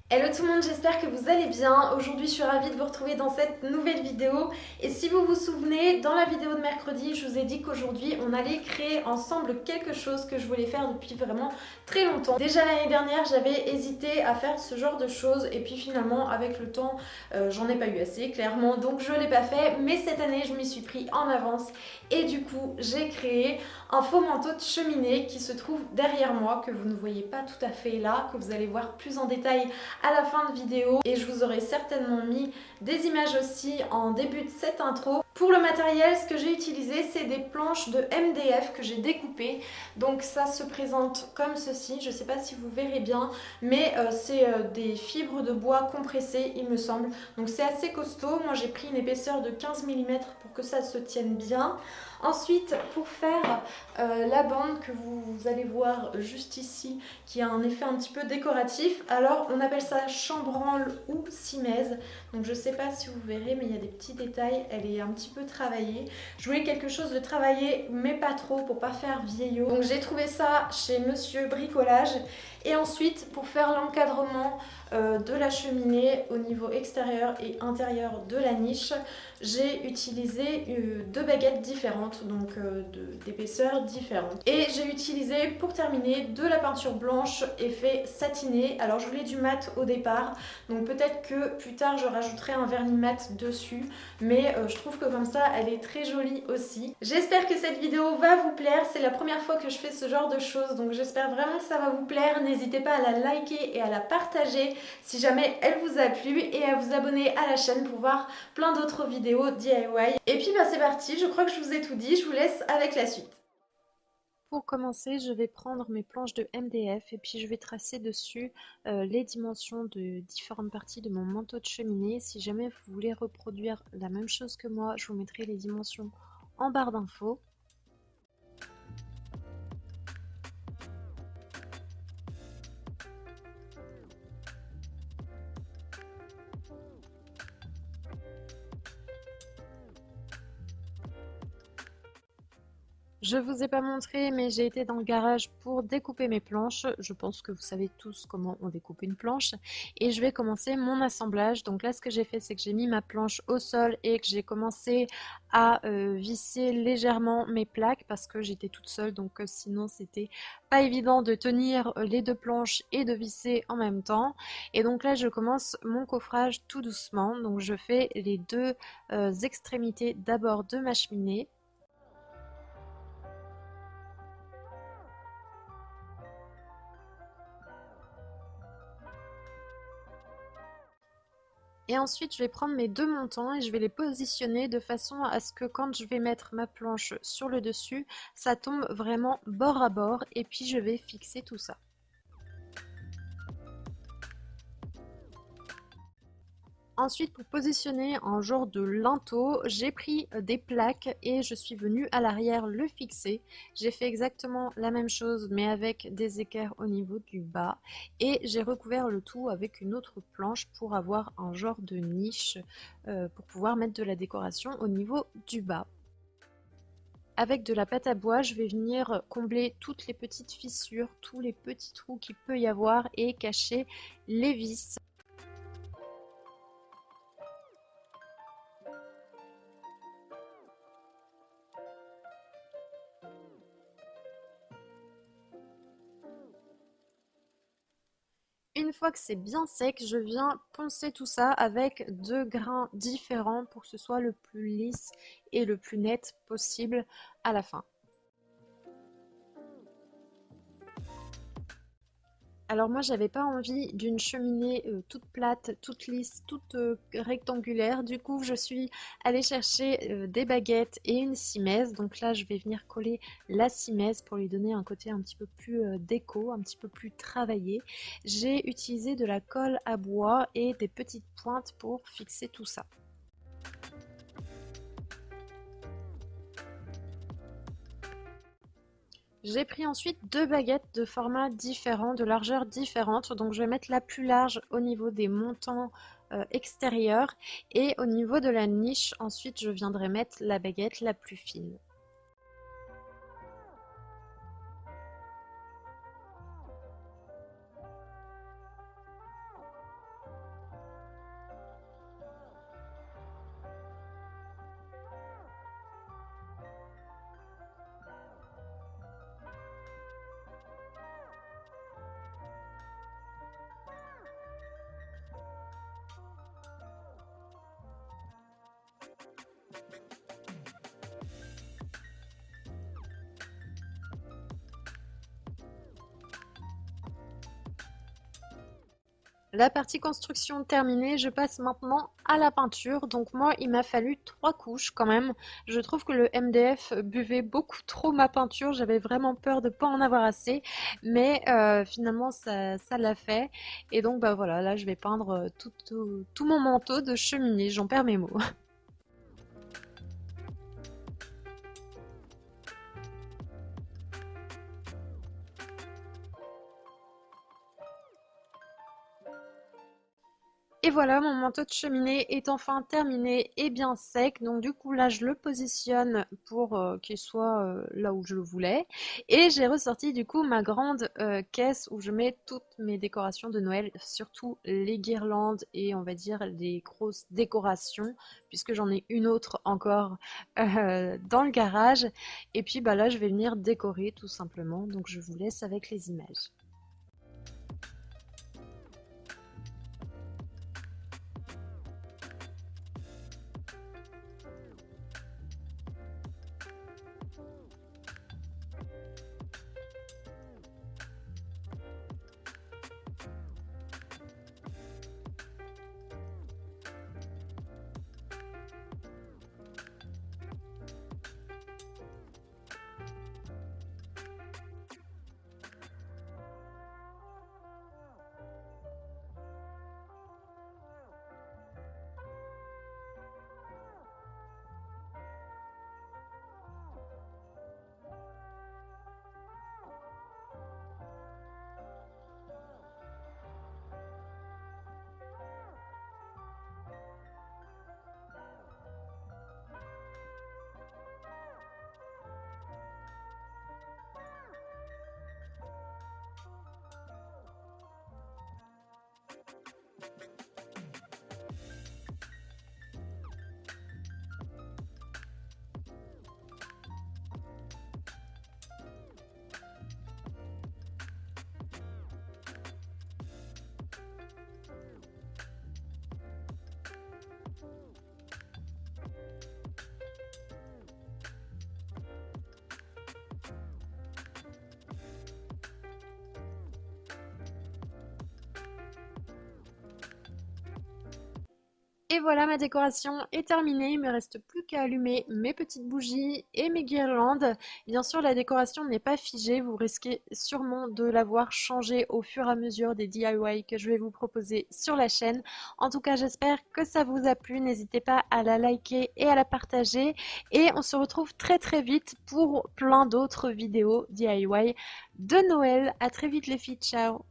Hello tout le monde, j'espère que vous allez bien. Aujourd'hui, je suis ravie de vous retrouver dans cette nouvelle vidéo. Et si vous vous souvenez, dans la vidéo de mercredi, je vous ai dit qu'aujourd'hui, on allait créer ensemble quelque chose que je voulais faire depuis vraiment très longtemps. Déjà l'année dernière, j'avais hésité à faire ce genre de choses et puis finalement, avec le temps, j'en ai pas eu assez, clairement, donc je l'ai pas fait. Mais cette année, je m'y suis pris en avance et du coup, j'ai créé un faux manteau de cheminée qui se trouve derrière moi, que vous ne voyez pas tout à fait là, que vous allez voir plus en détail à la fin de vidéo, et je vous aurai certainement mis des images aussi en début de cette intro. Pour le matériel, ce que j'ai utilisé, c'est des planches de MDF que j'ai découpées. Donc ça se présente comme ceci, je ne sais pas si vous verrez bien, mais c'est des fibres de bois compressées, il me semble. Donc c'est assez costaud. Moi j'ai pris une épaisseur de 15 mm pour que ça se tienne bien. Ensuite, pour faire la bande que vous allez voir juste ici, qui a un effet un petit peu décoratif, alors on appelle ça chambranle ou simèse. Donc je sais pas si vous verrez, mais il y a des petits détails, elle est un petit peu travaillée. Je voulais quelque chose de travaillé, mais pas trop, pour pas faire vieillot. Donc j'ai trouvé ça chez Monsieur Bricolage. Et ensuite, pour faire l'encadrement de la cheminée au niveau extérieur et intérieur de la niche, j'ai utilisé deux baguettes différentes, donc d'épaisseur différente. Et j'ai utilisé pour terminer de la peinture blanche effet satiné. Alors je voulais du mat au départ, donc peut-être que plus tard je rajouterai un vernis mat dessus, mais je trouve que comme ça elle est très jolie aussi. J'espère que cette vidéo va vous plaire, c'est la première fois que je fais ce genre de choses, donc j'espère vraiment que ça va vous plaire. N'hésitez pas à la liker et à la partager si jamais elle vous a plu, et à vous abonner à la chaîne pour voir plein d'autres vidéos DIY. Et puis c'est parti, je crois que je vous ai tout dit, je vous laisse avec la suite. Pour commencer, je vais prendre mes planches de MDF et puis je vais tracer dessus les dimensions de différentes parties de mon manteau de cheminée. Si jamais vous voulez reproduire la même chose que moi, je vous mettrai les dimensions en barre d'infos. Je vous ai pas montré, mais j'ai été dans le garage pour découper mes planches. Je pense que vous savez tous comment on découpe une planche. Et je vais commencer mon assemblage. Donc là, ce que j'ai fait, c'est que j'ai mis ma planche au sol et que j'ai commencé à visser légèrement mes plaques parce que j'étais toute seule. Donc sinon, c'était pas évident de tenir les deux planches et de visser en même temps. Et donc là, je commence mon coffrage tout doucement. Donc je fais les deux extrémités d'abord de ma cheminée. Et ensuite, je vais prendre mes deux montants et je vais les positionner de façon à ce que quand je vais mettre ma planche sur le dessus, ça tombe vraiment bord à bord et puis je vais fixer tout ça. Ensuite, pour positionner en genre de linteau, j'ai pris des plaques et je suis venue à l'arrière le fixer. J'ai fait exactement la même chose mais avec des équerres au niveau du bas et j'ai recouvert le tout avec une autre planche pour avoir un genre de niche pour pouvoir mettre de la décoration au niveau du bas. Avec de la pâte à bois, je vais venir combler toutes les petites fissures, tous les petits trous qu'il peut y avoir et cacher les vis. Une fois que c'est bien sec, je viens poncer tout ça avec deux grains différents pour que ce soit le plus lisse et le plus net possible à la fin. Alors moi j'avais pas envie d'une cheminée toute plate, toute lisse, toute rectangulaire. Du coup je suis allée chercher des baguettes et une simèse. Donc là je vais venir coller la simèse pour lui donner un côté un petit peu plus déco, un petit peu plus travaillé. J'ai utilisé de la colle à bois et des petites pointes pour fixer tout ça. J'ai pris ensuite deux baguettes de formats différents, de largeur différente. Donc je vais mettre la plus large au niveau des montants extérieurs et au niveau de la niche, ensuite je viendrai mettre la baguette la plus fine. La partie construction terminée, je passe maintenant à la peinture. Donc moi, il m'a fallu 3 couches quand même. Je trouve que le MDF buvait beaucoup trop ma peinture. J'avais vraiment peur de pas en avoir assez. Mais finalement, ça l'a fait. Et donc, bah voilà, là, je vais peindre tout mon manteau de cheminée. J'en perds mes mots. Et voilà, mon manteau de cheminée est enfin terminé et bien sec. Donc du coup là, je le positionne pour qu'il soit là où je le voulais. Et j'ai ressorti du coup ma grande caisse où je mets toutes mes décorations de Noël, surtout les guirlandes et on va dire les grosses décorations, puisque j'en ai une autre encore dans le garage. Et puis bah là, je vais venir décorer tout simplement. Donc je vous laisse avec les images. Et voilà, ma décoration est terminée. Il me reste plus qu'à allumer mes petites bougies et mes guirlandes. Bien sûr, la décoration n'est pas figée. Vous risquez sûrement de la voir changer au fur et à mesure des DIY que je vais vous proposer sur la chaîne. En tout cas, j'espère que ça vous a plu. N'hésitez pas à la liker et à la partager. Et on se retrouve très très vite pour plein d'autres vidéos DIY de Noël. À très vite les filles. Ciao!